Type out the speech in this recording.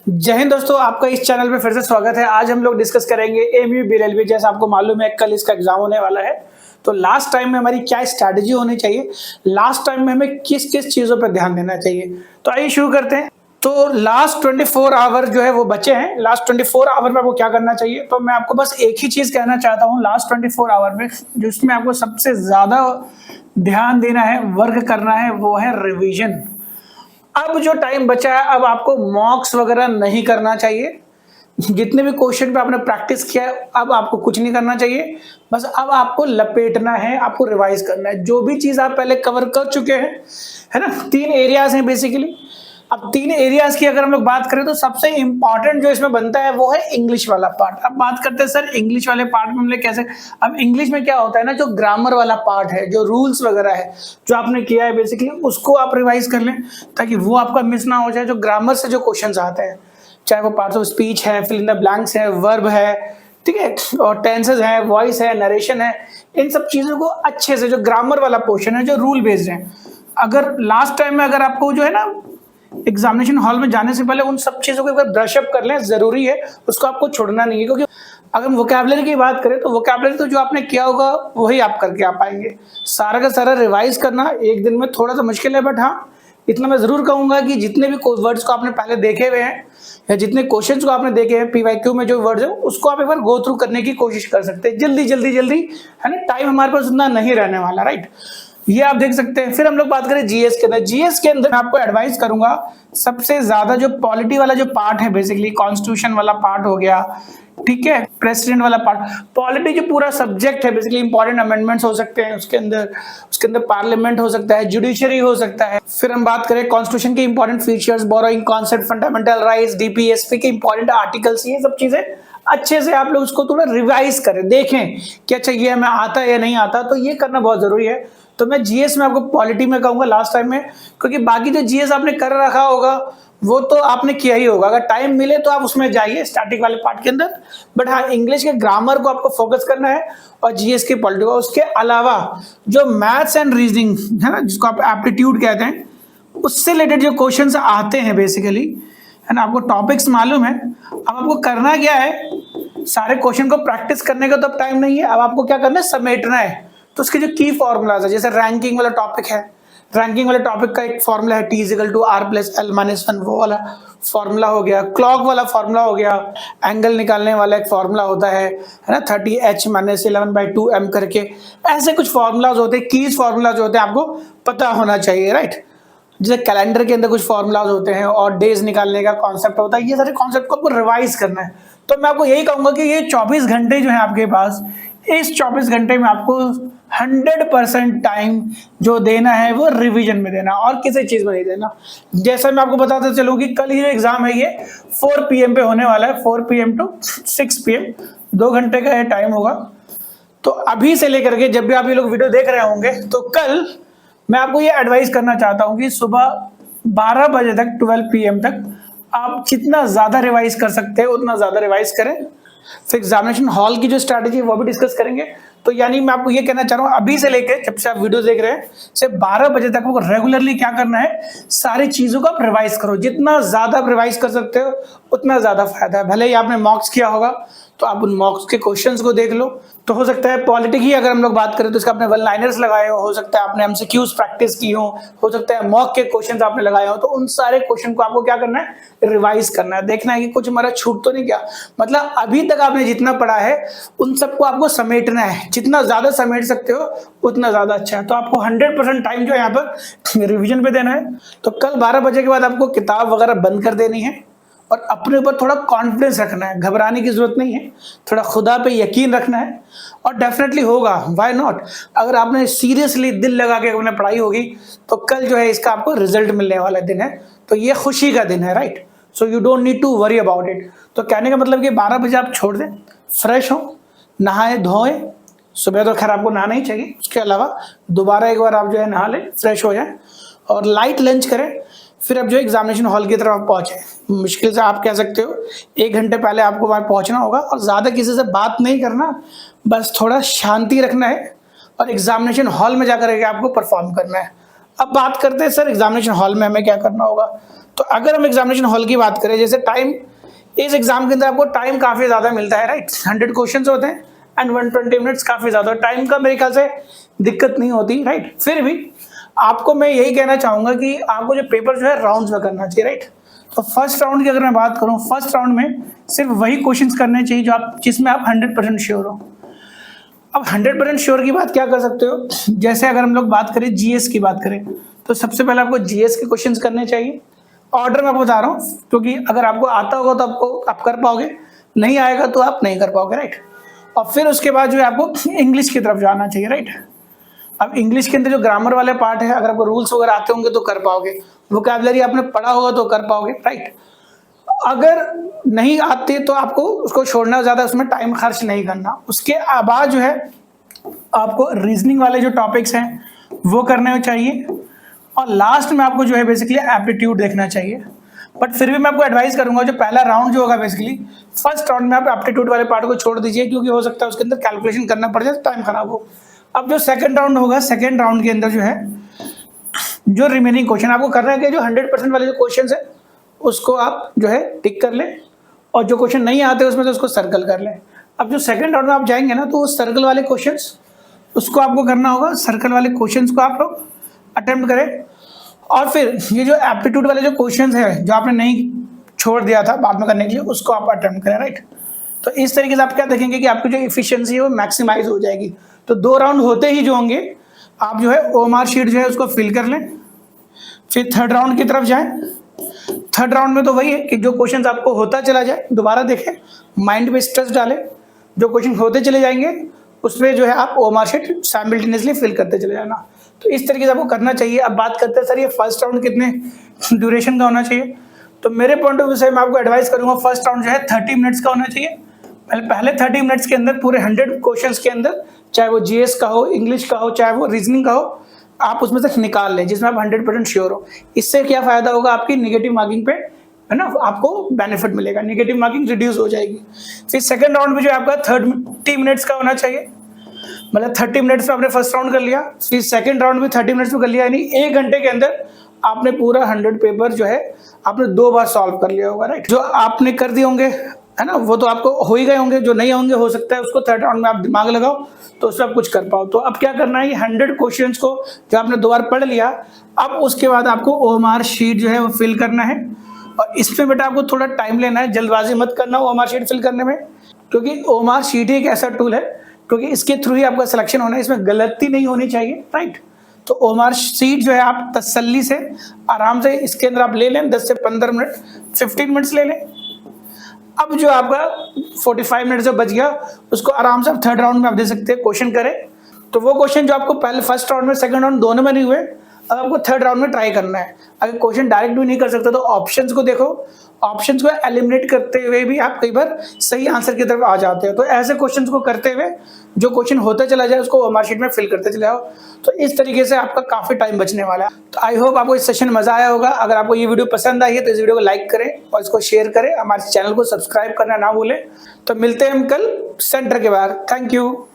जय हिंद दोस्तों, आपका इस चैनल पे फिर से स्वागत है। आज हम लोग डिस्कस करेंगे एमयू बीएलएलबी। जैसा आपको मालूम है कल इसका एग्जाम होने वाला है, तो लास्ट टाइम में हमारी क्या स्ट्रैटेजी होनी चाहिए, लास्ट टाइम में हमें किस किस चीजों पर ध्यान देना चाहिए। तो आइए शुरू करते हैं। तो लास्ट 24 आवर जो है वो बचे हैं। लास्ट 24 आवर में आपको क्या करना चाहिए, तो मैं आपको बस एक ही चीज कहना चाहता हूँ। लास्ट 24 आवर में जिसमें आपको सबसे ज्यादा ध्यान देना है, वर्क करना है, वो है रिविजन। अब जो टाइम बचा है, अब आपको मॉक्स वगैरह नहीं करना चाहिए। जितने भी क्वेश्चन पे आपने प्रैक्टिस किया है, अब आपको कुछ नहीं करना चाहिए। बस अब आपको लपेटना है, आपको रिवाइज करना है जो भी चीज आप पहले कवर कर चुके हैं, है ना। 3 एरियाज हैं बेसिकली। अब 3 एरियाज की अगर हम लोग बात करें तो सबसे इंपॉर्टेंट जो इसमें बनता है वो है इंग्लिश वाला पार्ट। अब बात करते हैं सर इंग्लिश वाले पार्ट में हमने कैसे। अब इंग्लिश में क्या होता है ना, जो ग्रामर वाला पार्ट है, जो रूल्स वगैरह है जो आपने किया है बेसिकली, उसको आप रिवाइज कर लें ताकि वो आपका मिस ना हो जाए। जो ग्रामर से जो क्वेश्चन आते हैं, चाहे वो पार्ट्स ऑफ स्पीच है, फिल इन द ब्लैंक्स है, वर्ब है, ठीक है, और टेंसेस है, वॉइस है, नरेशन है, इन सब चीजों को अच्छे से, जो ग्रामर वाला पोर्शन है, जो रूल बेस्ड है, अगर लास्ट टाइम में अगर आपको जो है ना एग्जामिनेशन हॉल में जाने से पहले उन सब चीजों को एक बार ब्रश अप कर लें, जरूरी है, उसको आपको छोड़ना नहीं है। क्योंकि अगर हम वोकैबुलरी की बात करें तो वोकैबुलरी तो जो आपने किया होगा वही आप करके आ पाएंगे। सारा का सारा रिवाइज करना एक दिन में थोड़ा सा मुश्किल है, बट हाँ इतना मैं जरूर कहूंगा कि जितने भी वर्ड्स को आपने पहले देखे हुए हैं या जितने क्वेश्चंस को आपने देखे हैं पीवाईक्यू में जो वर्ड्स है, उसको आप एक बार गो थ्रू करने की कोशिश कर सकते हैं। जल्दी जल्दी जल्दी, है ना, टाइम हमारे पास उतना नहीं रहने वाला, राइट। ये आप देख सकते हैं। फिर हम लोग बात करें जीएस के अंदर। जीएस के अंदर आपको एडवाइस करूंगा, सबसे ज्यादा जो पॉलिटी वाला जो पार्ट है, बेसिकली कॉन्स्टिट्यूशन वाला पार्ट हो गया, ठीक है, प्रेसिडेंट वाला पार्ट, पॉलिटी जो पूरा सब्जेक्ट है बेसिकली, इंपॉर्टेंट अमेंडमेंट्स हो सकते हैं उसके अंदर पार्लियामेंट हो सकता है, जुडिशरी हो सकता है। फिर हम बात करें कॉन्स्टिट्यूशन के important features, borrowing concept, fundamental rights, DPSP के इंपॉर्टेंट आर्टिकल्स, ये सब चीजें अच्छे से आप लोग उसको थोड़ा रिवाइज करें, देखें कि अच्छा ये हमें आता है या नहीं आता। तो ये करना बहुत जरूरी है। तो मैं जीएस में आपको पॉलिटी में कहूंगा लास्ट टाइम में, क्योंकि बाकी जो जीएस आपने कर रखा होगा वो तो आपने किया ही होगा। अगर टाइम मिले तो आप उसमें जाइए स्टैटिक वाले पार्ट के अंदर, बट हाँ इंग्लिश के ग्रामर को आपको फोकस करना है और जीएस के पॉलिटी को। उसके अलावा जो मैथ्स एंड रीजनिंग है ना, जिसको आप एप्टीट्यूड कहते हैं, उससे रिलेटेड जो क्वेश्चन आते हैं बेसिकली, है ना, आपको टॉपिक्स मालूम है। अब आपको करना क्या है, सारे क्वेश्चन को प्रैक्टिस करने का तो अब टाइम नहीं है। अब आपको क्या करना है, समेटना है। तो उसके जो की फॉर्मूलाज है, जैसे रैंकिंग वाला टॉपिक है, रैंकिंग वाले टॉपिक का एक फॉर्मूला है T=R+L-1, वो वाला फॉर्मूला हो गया। क्लॉक वाला फॉर्मूला हो गया। एंगल निकालने वाला एक फॉर्मूला होता है ना, 30h-11/2m करके, ऐसे कुछ फॉर्मूलाज होते हैं, कीज फॉर्मूलाज होते हैं, आपको पता होना चाहिए, राइट। जैसे कैलेंडर के अंदर कुछ फॉर्मूलाज होते हैं और डेज निकालने का कॉन्सेप्ट होता है, ये सारे कॉन्सेप्ट को आपको रिवाइज करना है। तो मैं आपको यही कहूंगा कि ये 24 घंटे जो है आपके पास, इस 24 घंटे में आपको 100% टाइम जो देना है वो रिवीजन में देना, और किसी चीज में नहीं देना। जैसा मैं आपको बताता चलूँ कि कल ये एग्जाम है, ये 4 PM पे होने वाला है, 4 PM to 6 PM, 2 घंटे का ये टाइम होगा। तो अभी से लेकर के जब भी आप ये लोग वीडियो देख रहे होंगे, तो कल मैं आपको ये एडवाइस करना चाहता हूँ कि सुबह 12 बजे तक, 12 PM तक आप जितना ज्यादा रिवाइज कर सकते हैं उतना ज्यादा रिवाइज करें। फिर एग्जामिनेशन हॉल की जो स्ट्रैटेजी है वो भी डिस्कस करेंगे। तो यानी मैं आपको ये कहना चाह रहा हूँ, अभी से लेकर जब से आप वीडियो देख रहे हैं, सिर्फ 12 बजे तक आपको रेगुलरली क्या करना है, सारी चीजों को आप रिवाइज करो। जितना ज्यादा आप रिवाइज कर सकते हो उतना ज्यादा फायदा है। भले ही आपने मॉक्स किया होगा तो आप उन मॉक्स के क्वेश्चंस को देख लो। तो हो सकता है पॉलिटी की अगर हम लोग बात करें तो इसका आपने 1 लाइनर्स लगाए हो सकता है आपने एमसीक्यूज प्रैक्टिस की हो सकता है मॉक के क्वेश्चंस आपने लगाए हो। तो उन सारे क्वेश्चन को आपको क्या करना है, रिवाइज करना है, देखना है कि कुछ हमारा छूट तो नहीं गया। मतलब अभी तक आपने जितना पढ़ा है उन सबको आपको समेटना है। जितना ज्यादा समेट सकते हो उतना ज्यादा अच्छा है। तो आपको 100% टाइम जो है यहाँ पर रिविजन पे देना है। तो कल 12 बजे के बाद आपको किताब वगैरह बंद कर देनी है और अपने ऊपर थोड़ा कॉन्फिडेंस रखना है। घबराने की जरूरत नहीं है, थोड़ा खुदा पे यकीन रखना है और डेफिनेटली होगा, व्हाई नॉट। अगर आपने सीरियसली दिल लगा के अपने पढ़ाई होगी तो कल जो है इसका आपको रिजल्ट मिलने वाला दिन है। तो ये खुशी का दिन है, right. So you don't need to worry about it. तो कहने का मतलब कि 12 बजे आप छोड़ दें, फ्रेश हो, नहाए धोएं। सुबह तो खैर आपको नहाना ही चाहिए, उसके अलावा दोबारा एक बार आप जो है नहा लें, फ्रेश हो जाए और लाइट लंच करें। फिर अब जो एग्जामिनेशन हॉल की तरफ पहुंचे, मुश्किल से आप कह सकते हो 1 घंटे पहले आपको वहां पहुंचना होगा और ज्यादा किसी से बात नहीं करना, बस थोड़ा शांति रखना है और एग्जामिनेशन हॉल में जाकर के आपको परफॉर्म करना है। अब बात करते हैं सर एग्जामिनेशन हॉल में हमें क्या करना होगा। तो अगर हम एग्जामिनेशन हॉल की बात करें, जैसे टाइम, इस एग्जाम के अंदर आपको टाइम काफी ज्यादा मिलता है, राइट। 100 क्वेश्चंस होते हैं एंड 120 मिनट्स, काफी ज्यादा टाइम का मेरे ख्याल से दिक्कत नहीं होती, राइट। फिर भी आपको मैं यही कहना चाहूंगा कि आपको जो पेपर जो है राउंड्स में करना चाहिए, राइट। तो फर्स्ट राउंड की अगर मैं बात करूं, फर्स्ट राउंड में सिर्फ वही क्वेश्चंस करने चाहिए जो आप, जिसमें आप 100% श्योर हो। अब 100% श्योर की बात क्या कर सकते हो, जैसे अगर हम लोग बात करें जीएस की बात करें, तो सबसे पहले आपको जीएस के क्वेश्चंस करने चाहिए। ऑर्डर में आपको बता रहा हूँ, क्योंकि अगर आपको आता होगा तो आपको आप कर पाओगे, नहीं आएगा तो आप नहीं कर पाओगे, राइट। और फिर उसके बाद जो है आपको इंग्लिश की तरफ जाना चाहिए, राइट। अब इंग्लिश के अंदर जो ग्रामर वाले पार्ट है, अगर आपको रूल्स वगैरह आते होंगे तो कर पाओगे, वोकैबुलरी आपने पढ़ा होगा तो कर पाओगे, राइट। अगर नहीं आते तो आपको उसको छोड़ना, ज्यादा उसमें टाइम खर्च नहीं करना। उसके बाद जो है आपको रीजनिंग वाले जो टॉपिक्स हैं वो करने चाहिए, और लास्ट में आपको जो है बेसिकली एप्टीट्यूड देखना चाहिए। बट फिर भी मैं आपको एडवाइस करूंगा, जो पहला राउंड जो होगा बेसिकली फर्स्ट राउंड में आप एप्टीट्यूड वाले पार्ट को छोड़ दीजिए, क्योंकि हो सकता है उसके अंदर कैलकुलेशन करना पड़ जाए, टाइम खराब हो। अब जो सेकंड राउंड होगा, सेकंड राउंड के अंदर जो है जो रिमेनिंग क्वेश्चन आपको करना है कि जो 100% वाले जो क्वेश्चन है उसको आप जो है टिक कर लें, और जो क्वेश्चन नहीं आते उसमें तो उसको सर्कल कर लें। अब जो सेकंड राउंड में आप जाएंगे ना, तो वो सर्कल वाले क्वेश्चंस उसको आपको करना होगा, सर्कल वाले क्वेश्चंस को आप लोग अटेम्प्ट करें। और फिर ये जो एप्टीट्यूड वाले जो क्वेश्चंस है जो आपने नहीं छोड़ दिया था बाद में करने के लिए, उसको आप अटेम्प्ट करें, राइट। तो इस तरीके से आप क्या देखेंगे कि आपकी जो इफिशियंसी है वो मैक्सिमाइज हो जाएगी। तो 2 राउंड होते ही जो होंगे, आप जो है ओएमआर शीट जो है उसको फिल कर लें, फिर थर्ड राउंड की तरफ जाएं। थर्ड राउंड में तो वही है कि जो क्वेश्चंस आपको होता चला जाए, दोबारा देखें, माइंड पे स्ट्रेस डालें, जो क्वेश्चन होते चले जाएंगे उसमें जो है आप ओएमआर शीट साइमल्टेनियसली फिल करते चले जाना। तो इस तरीके से आपको करना चाहिए। अब बात करते हैं सर ये फर्स्ट राउंड कितने ड्यूरेशन का होना चाहिए, तो मेरे पॉइंट ऑफ व्यू से मैं आपको एडवाइस करूंगा फर्स्ट राउंड जो है 30 मिनट्स का होना चाहिए। पहले 30 मिनट्स के अंदर पूरे 100 क्वेश्चंस के अंदर, चाहे वो जीएस का हो, इंग्लिश का हो, चाहे वो रीजनिंग का हो, आप उसमें से निकाल लें जिसमें आप 100% श्योर हो। इससे क्या फायदा होगा, आपकी निगेटिव मार्किंग पे है ना, आपको बेनिफिट मिलेगा, निगेटिव मार्किंग रिड्यूस हो जाएगी। फिर सेकंड राउंड में जो आपका 30 मिनट्स का होना चाहिए, मतलब 30 मिनट्स में आपने फर्स्ट राउंड कर लिया, फिर सेकंड राउंड भी 30 मिनट्स में कर लिया, यानी 1 घंटे के अंदर आपने पूरा 100 पेपर जो है आपने 2 बार सॉल्व कर लिया होगा, राइट। जो आपने कर दिए होंगे है ना, वो तो आपको हो ही गए होंगे, जो नहीं होंगे हो सकता है उसको थर्ड राउंड में आप दिमाग लगाओ तो उससे आप कुछ कर पाओ। तो अब क्या करना है, ये 100 क्वेश्चंस को जो आपने 2 बार पढ़ लिया, अब उसके बाद आपको ओएमआर शीट जो है वो फिल करना है। और इसमें बेटा आपको थोड़ा टाइम लेना है, जल्दबाजी मत करना ओएमआर शीट फिल करने में, क्योंकि ओएमआर शीट ही एक ऐसा टूल है क्योंकि इसके थ्रू ही आपका सिलेक्शन होना है, इसमें गलती नहीं होनी चाहिए, राइट। तो ओएमआर शीट जो है आप तसल्ली से आराम से इसके अंदर आप ले लें, 10 से 15 मिनट, 15 मिनट्स ले लें। अब जो आपका 45 मिनट जो बच गया उसको आराम से आप थर्ड राउंड में आप दे सकते हैं, क्वेश्चन करें। तो वो क्वेश्चन जो आपको पहले फर्स्ट राउंड में, सेकंड राउंड दोनों में नहीं हुए, अब आपको थर्ड राउंड में ट्राई करना है। अगर क्वेश्चन डायरेक्ट भी नहीं कर सकते तो ऑप्शंस को देखो, ऑप्शंस को एलिमिनेट करते हुए भी आप कई बार सही आंसर की तरफ आ जाते हो। तो ऐसे क्वेश्चंस को करते हुए जो क्वेश्चन होता चला जाए उसको ओएमआर शीट में फिल करते चले जाओ। तो इस तरीके से आपका काफी टाइम बचने वाला है। तो आई होप आपको इस सेशन में मजा आया होगा। अगर आपको ये वीडियो पसंद आई है तो इस वीडियो को लाइक करें और इसको शेयर करें, हमारे चैनल को सब्सक्राइब करना ना भूलें। तो मिलते हैं हम कल सेंटर के बाहर। Thank you.